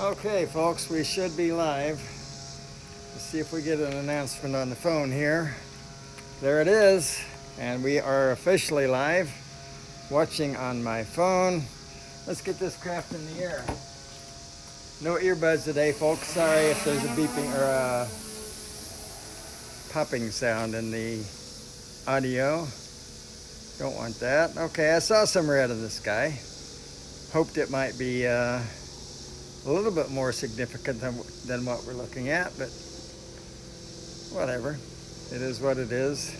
Okay, folks, we should be live. Let's see if we get an announcement on the phone here. There it is, and we are officially live, watching on my phone. Let's get this craft in the air. No earbuds today, folks. Sorry if there's a beeping or a popping sound in the audio. Don't want that. Okay, I saw some red in the sky. Hoped it might be a little bit more significant than what we're looking at, but whatever. It is what it is.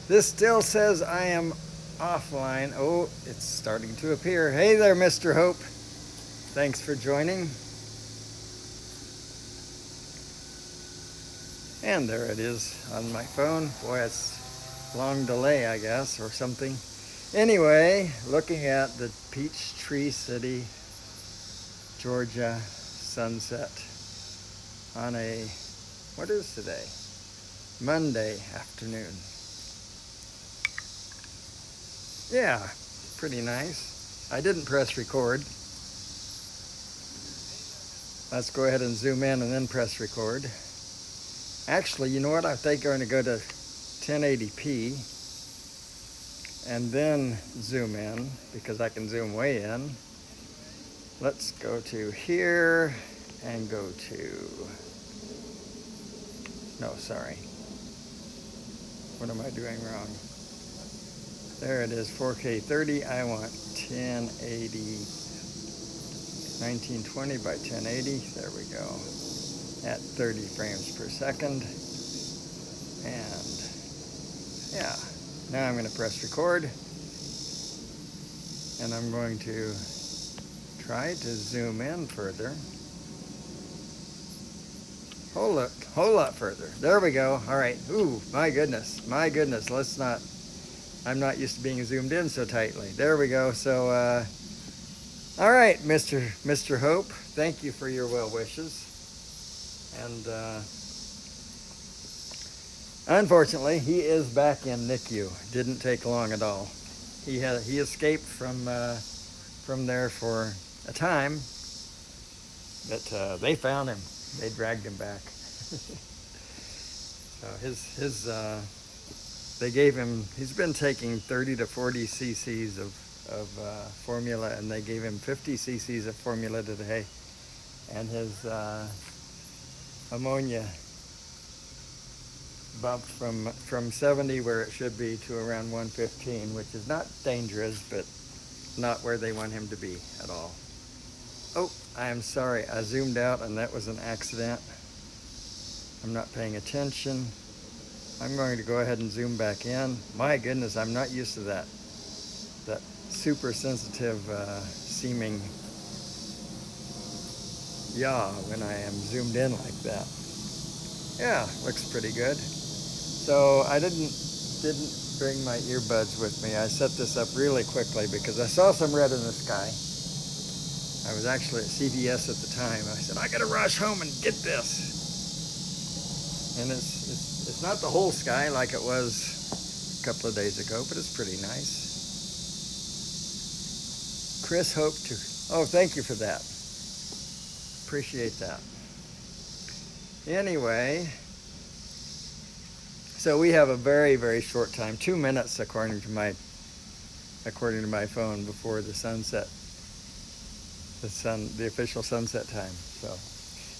This still says I am offline. Oh, it's starting to appear. Hey there, Mr. Hope. Thanks for joining. And there it is on my phone. Boy, it's long delay, I guess, or something. Anyway, looking at the Peachtree City, Georgia sunset on a, what is today? Monday afternoon. Yeah, pretty nice. I didn't press record. Let's go ahead and zoom in and then press record. Actually, you know what? I think I'm going to go to 1080p and then zoom in because I can zoom way in. Let's go to here and go to, no, sorry. What am I doing wrong? There it is, 4K 30. I want 1080, 1920 by 1080. There we go. At 30 frames per second. And yeah, now I'm going to press record. And I'm going to try to zoom in further. Whole lot further. There we go. All right. Ooh, my goodness. Let's not, I'm not used to being zoomed in so tightly. There we go. So, all right, Mr. Hope, thank you for your well wishes. And unfortunately, he is back in NICU. Didn't take long at all. He escaped from there for a time, but they found him. They dragged him back. So they gave him, he's been taking 30 to 40 cc's of formula, and they gave him 50 cc's of formula today, and his ammonia bumped from 70 where it should be to around 115, which is not dangerous, but not where they want him to be at all. Oh, I am sorry, I zoomed out and that was an accident. I'm not paying attention. I'm going to go ahead and zoom back in. My goodness, I'm not used to that super sensitive seeming yaw when I am zoomed in like that. Yeah, looks pretty good. So I didn't bring my earbuds with me. I set this up really quickly because I saw some red in the sky. I was actually at CVS at the time. I said, I gotta rush home and get this. And it's not the whole sky like it was a couple of days ago, but it's pretty nice. Chris Hope to, oh, thank you for that. Appreciate that. Anyway, so we have a very, very short time, 2 minutes according to my phone before the sunset. The official sunset time. So,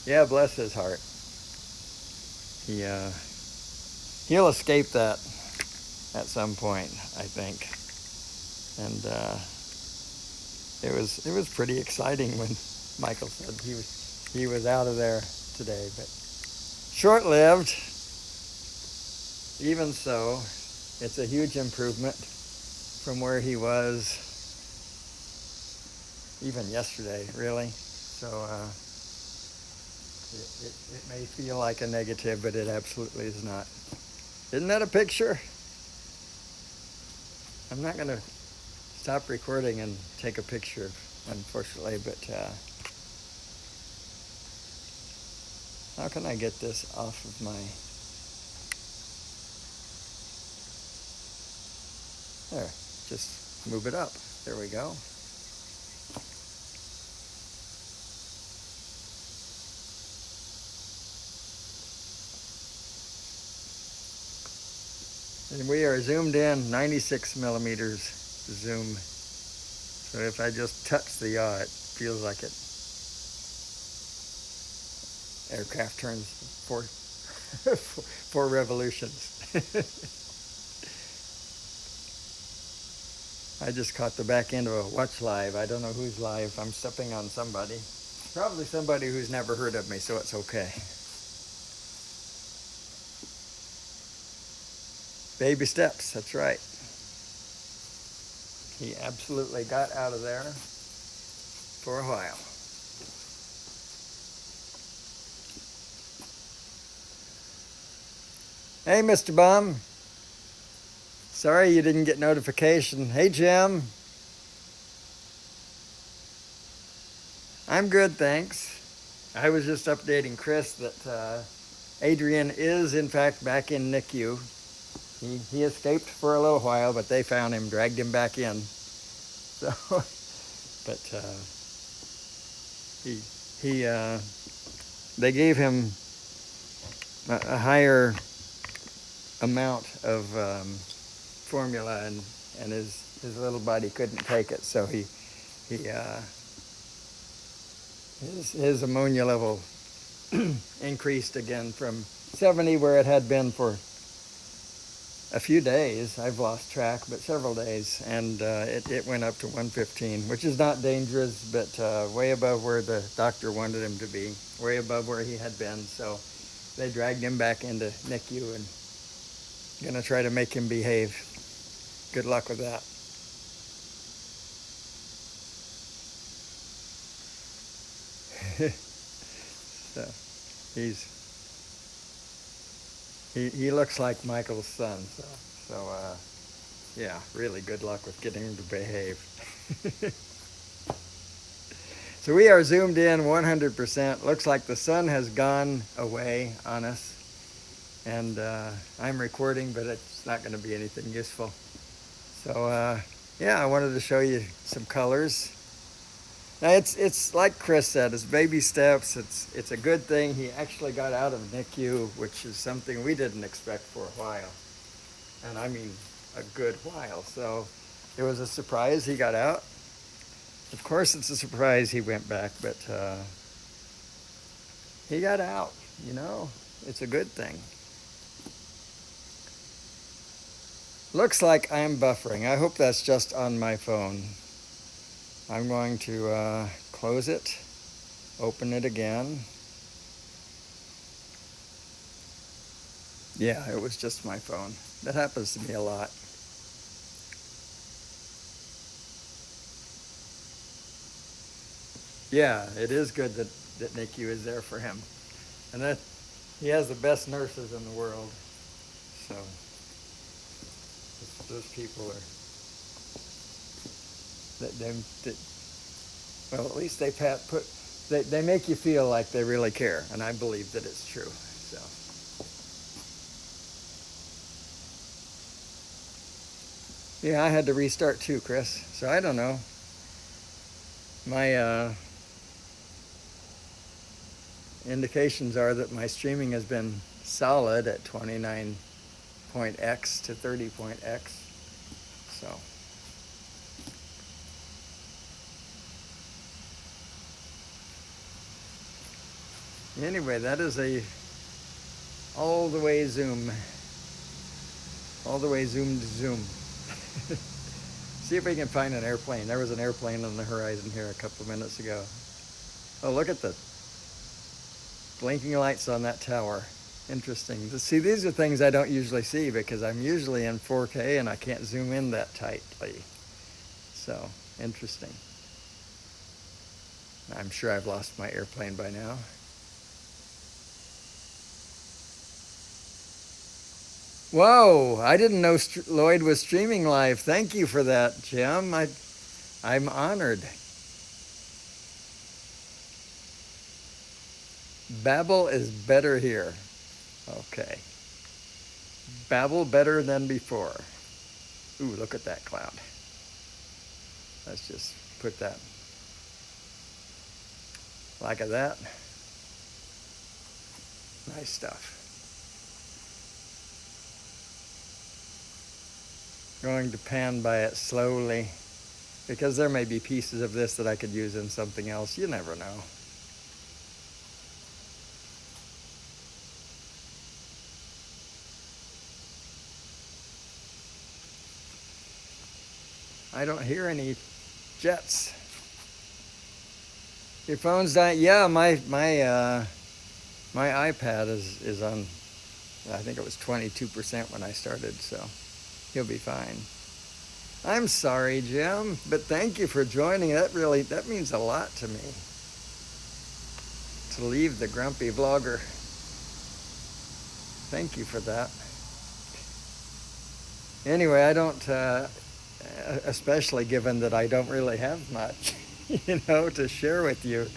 yeah, bless his heart. He'll escape that at some point, I think. And it was pretty exciting when Michael said he was out of there today, but short-lived. Even so, it's a huge improvement from where he was even yesterday, really. So it may feel like a negative, but it absolutely is not. Isn't that a picture? I'm not going to stop recording and take a picture, unfortunately, but how can I get this off of my... There, just move it up. There we go. And we are zoomed in 96 millimeters zoom. So if I just touch the yaw, it feels like it. Aircraft turns four revolutions. I just caught the back end of a watch live. I don't know who's live. I'm stepping on somebody. Probably somebody who's never heard of me, so it's okay. Baby steps, that's right. He absolutely got out of there for a while. Hey, Mr. Bum. Sorry you didn't get notification. Hey, Jim. I'm good, thanks. I was just updating Chris that Adrian is, in fact, back in NICU. He escaped for a little while, but they found him, dragged him back in. So, but they gave him a higher amount of formula, and his little body couldn't take it, so his ammonia level increased again from 70, where it had been for a few days. I've lost track, but several days, and it went up to 115, which is not dangerous, but way above where the doctor wanted him to be, way above where he had been. So they dragged him back into NICU and gonna try to make him behave. Good luck with that. So he looks like Michael's son, so yeah, really good luck with getting him to behave. So we are zoomed in 100%. Looks like the sun has gone away on us, and I'm recording, but it's not going to be anything useful. So yeah, I wanted to show you some colors. Now it's like Chris said, it's baby steps. It's a good thing he actually got out of NICU, which is something we didn't expect for a while, and I mean a good while. So it was a surprise he got out. Of course, it's a surprise he went back, but he got out. You know, it's a good thing. Looks like I'm buffering. I hope that's just on my phone. I'm going to close it, open it again. Yeah, it was just my phone. That happens to me a lot. Yeah, it is good that NICU is there for him. And that he has the best nurses in the world. So those people are, well, at least they make you feel like they really care, and I believe that it's true. So yeah, I had to restart too, Chris. So I don't know. My indications are that my streaming has been solid at 29.x to 30.x. So anyway, that is a all the way zoom to zoom. See if we can find an airplane. There was an airplane on the horizon here a couple of minutes ago. Oh, look at the blinking lights on that tower. Interesting. See, these are things I don't usually see because I'm usually in 4K and I can't zoom in that tightly. So, interesting. I'm sure I've lost my airplane by now. Whoa, I didn't know Lloyd was streaming live. Thank you for that, Jim. I'm honored. Babel is better here. Okay. Babel better than before. Ooh, look at that cloud. Let's just put that like that. Nice stuff. going to pan by it slowly, because there may be pieces of this that I could use in something else. You never know. I don't hear any jets. Your phone's dying? Yeah, my iPad is on, I think it was 22% when I started, so he'll be fine. I'm sorry, Jim, but thank you for joining. That means a lot to me. To leave the grumpy vlogger. Thank you for that. Anyway, I don't, especially given that I don't really have much, to share with you.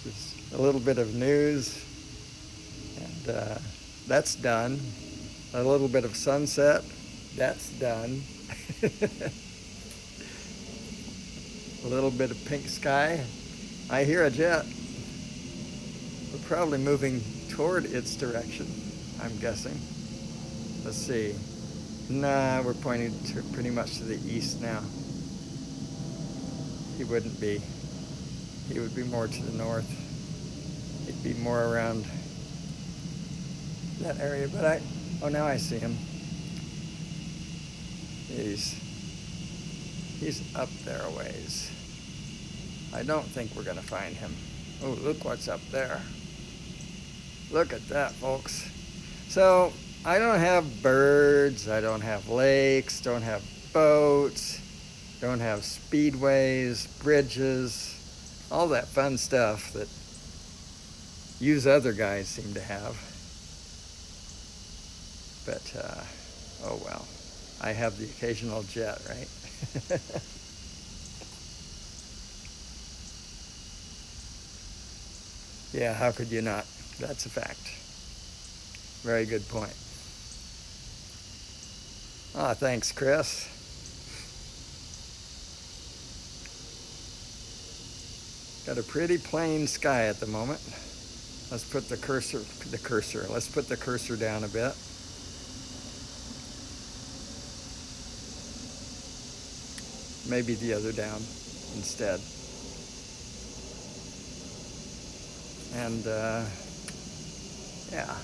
Just a little bit of news, and that's done. A little bit of sunset, that's done. A little bit of pink sky. I hear a jet. We're probably moving toward its direction, I'm guessing. Let's see. Nah, we're pointing to pretty much to the east now. He wouldn't be. He would be more to the north. He'd be more around that area, but oh, now I see him. He's up there a ways. I don't think we're gonna find him. Oh, look what's up there. Look at that, folks. So, I don't have birds, I don't have lakes, don't have boats, don't have speedways, bridges, all that fun stuff that you other guys seem to have. But, oh well. I have the occasional jet, right? Yeah, how could you not? That's a fact. Very good point. Ah, thanks, Chris. Got a pretty plain sky at the moment. Let's put let's put the cursor down a bit. Maybe the other down instead. And yeah.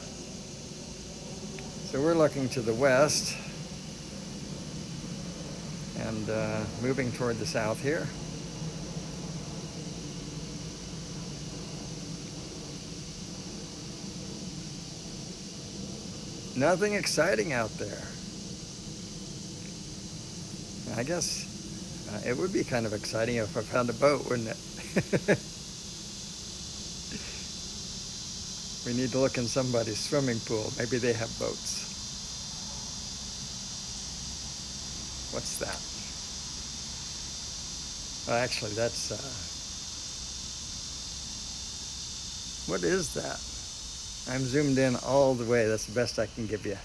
So we're looking to the west and moving toward the south here. Nothing exciting out there. I guess it would be kind of exciting if I found a boat, wouldn't it? We need to look in somebody's swimming pool. Maybe they have boats. What's that? Oh, actually, that's... what is that? I'm zoomed in all the way. That's the best I can give you.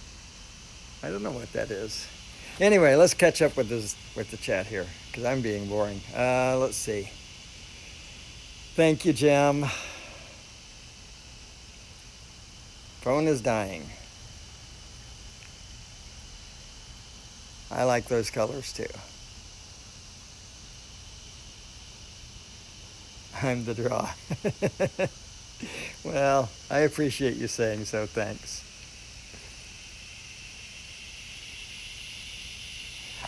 I don't know what that is. Anyway, let's catch up with the chat here, because I'm being boring. Let's see. Thank you, Jim. Phone is dying. I like those colors too. I'm the draw. Well, I appreciate you saying so, thanks.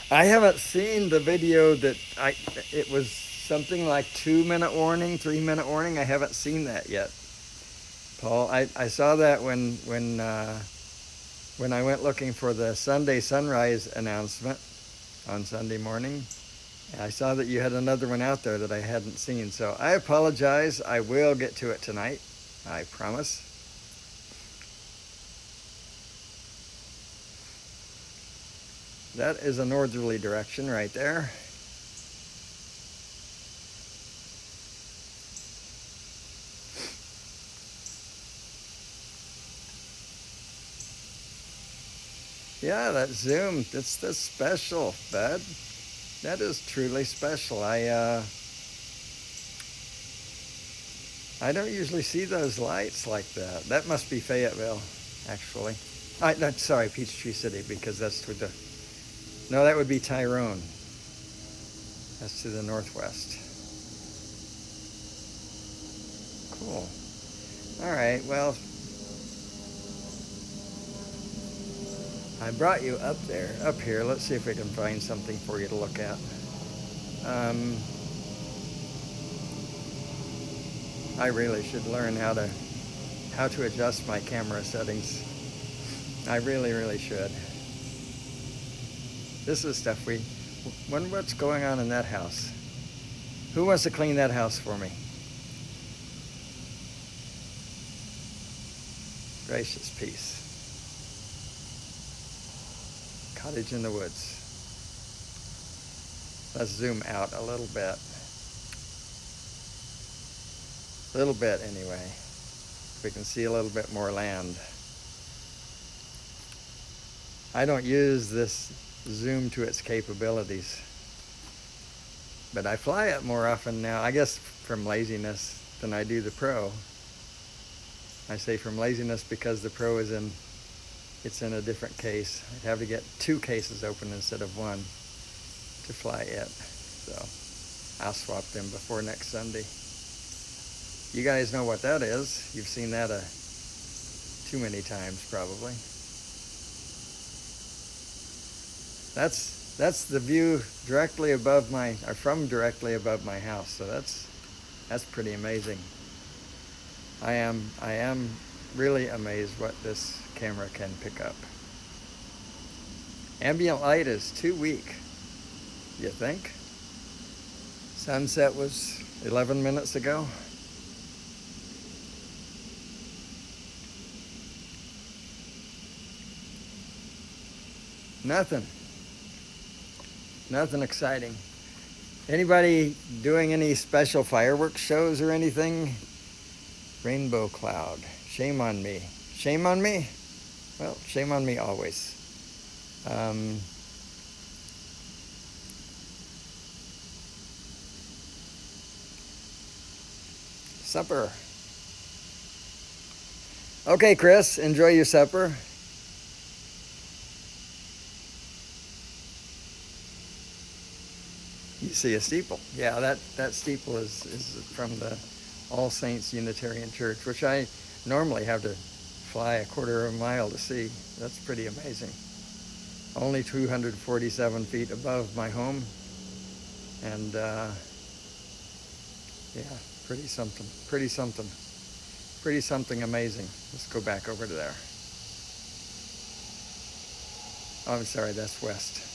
I haven't seen the video that it was something like 2-minute warning, 3-minute warning. I haven't seen that yet, Paul. I saw that when I went looking for the Sunday sunrise announcement on Sunday morning. I saw that you had another one out there that I hadn't seen, so I apologize. I will get to it tonight, I promise. That is a northerly direction right there. Yeah, that zoom, that's special, bud. That is truly special. I don't usually see those lights like that. That must be Fayetteville, actually. Sorry, Peachtree City, because that's No, that would be Tyrone. That's to the northwest. Cool. All right, well, I brought you up here. Let's see if we can find something for you to look at. I really should learn how to adjust my camera settings. I really should. This is stuff what's going on in that house? Who wants to clean that house for me? Gracious peace. Cottage in the woods. Let's zoom out a little bit. A little bit anyway. We can see a little bit more land. I don't use this zoom to its capabilities, but I fly it more often now, I guess from laziness, than I do the Pro. I say from laziness because the Pro it's in a different case. I'd have to get 2 cases open instead of 1 to fly it. So I'll swap them before next Sunday. You guys know what that is. You've seen that too many times probably. That's the view from directly above my house. So that's pretty amazing. I am really amazed what this camera can pick up. Ambient light is too weak, you think? Sunset was 11 minutes ago. Nothing exciting. Anybody doing any special fireworks shows or anything? Rainbow cloud. Shame on me. Shame on me? Well, shame on me always. Supper. Okay, Chris, enjoy your supper. You see a steeple. Yeah, that steeple is from the All Saints Unitarian Church, which I normally have to fly a quarter of a mile to see. That's pretty amazing. Only 247 feet above my home. And yeah, pretty something amazing. Let's go back over to there. Oh, I'm sorry, that's west.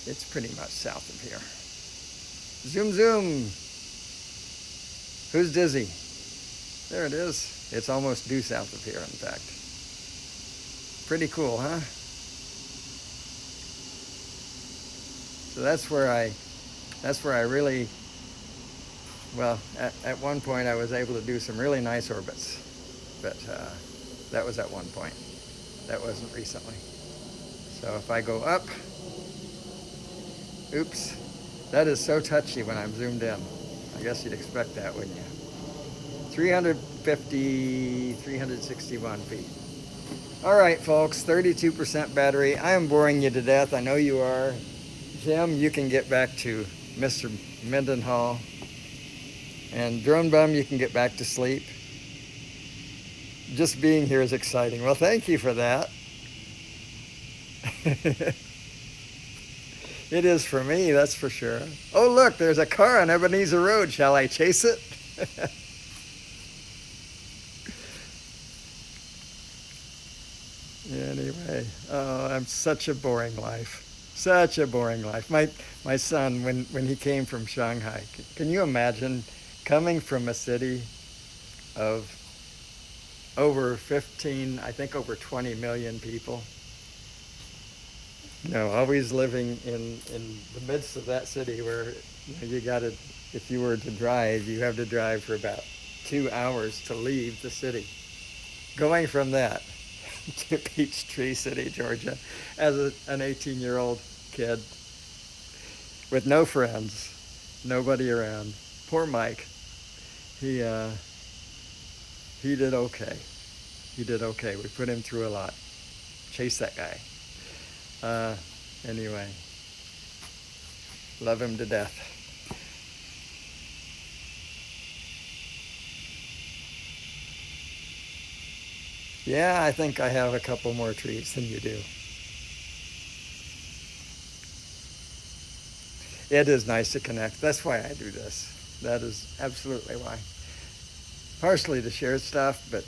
It's pretty much south of here. Zoom, zoom. Who's dizzy? There it is. It's almost due south of here, in fact. Pretty cool, huh? So that's where I really, well, at one point I was able to do some really nice orbits, but that was at one point. That wasn't recently. So if I go up, oops, that is so touchy when I'm zoomed in. I guess you'd expect that, wouldn't you? 361 feet. All right, folks, 32% battery. I am boring you to death. I know you are. Jim, you can get back to Mr. Mendenhall. And Drone Bum, you can get back to sleep. Just being here is exciting. Well, thank you for that. It is for me, that's for sure. Oh, look, there's a car on Ebenezer Road. Shall I chase it? Anyway, oh, I'm such a boring life. Such a boring life. My son, when he came from Shanghai, can you imagine coming from a city of over 15, I think over 20 million people? You know, always living in the midst of that city where you gotta, if you were to drive, you have to drive for about 2 hours to leave the city. Going from that to Peachtree City, Georgia, as an 18-year-old kid with no friends, nobody around. Poor Mike. He did okay. He did okay. We put him through a lot. Chase that guy. Anyway, love him to death. Yeah, I think I have a couple more trees than you do. It is nice to connect. That's why I do this. That is absolutely why. Partially to share stuff, but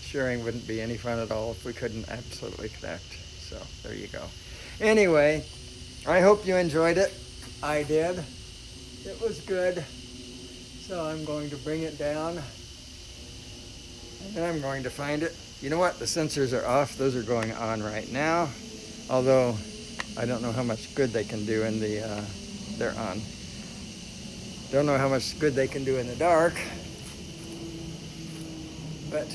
sharing wouldn't be any fun at all if we couldn't absolutely connect. So there you go. Anyway, I hope you enjoyed it. I did. It was good. So I'm going to bring it down. And then I'm going to find it. You know what? The sensors are off. Those are going on right now. Although I don't know how much good they can do in the, they're on. Don't know how much good they can do in the dark. But,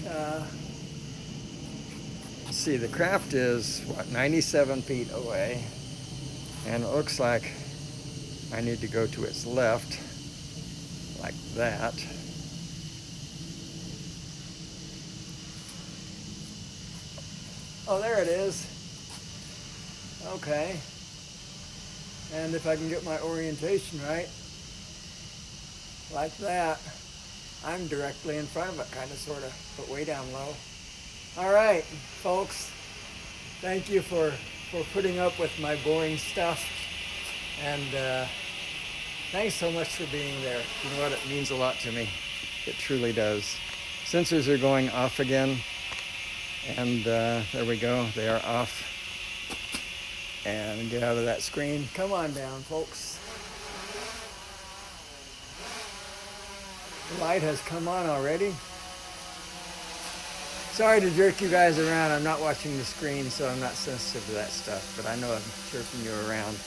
let's see, the craft is, what, 97 feet away. And it looks like I need to go to its left, like that. Oh, there it is. Okay. And if I can get my orientation right, like that, I'm directly in front of it, kind of, sort of, but way down low. All right, folks. Thank you for putting up with my boring stuff. And thanks so much for being there. You know what? It means a lot to me. It truly does. Sensors are going off again. And there we go. They are off. And get out of that screen. Come on down, folks. The light has come on already. Sorry to jerk you guys around. I'm not watching the screen, so I'm not sensitive to that stuff. But I know I'm jerking you around.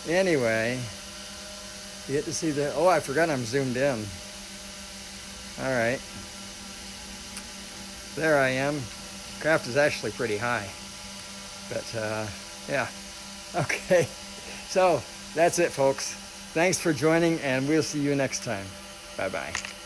Anyway, you get to see the... Oh, I forgot I'm zoomed in. All right. There I am. Craft is actually pretty high. But, yeah. Okay. So, that's it, folks. Thanks for joining, and we'll see you next time. Bye-bye.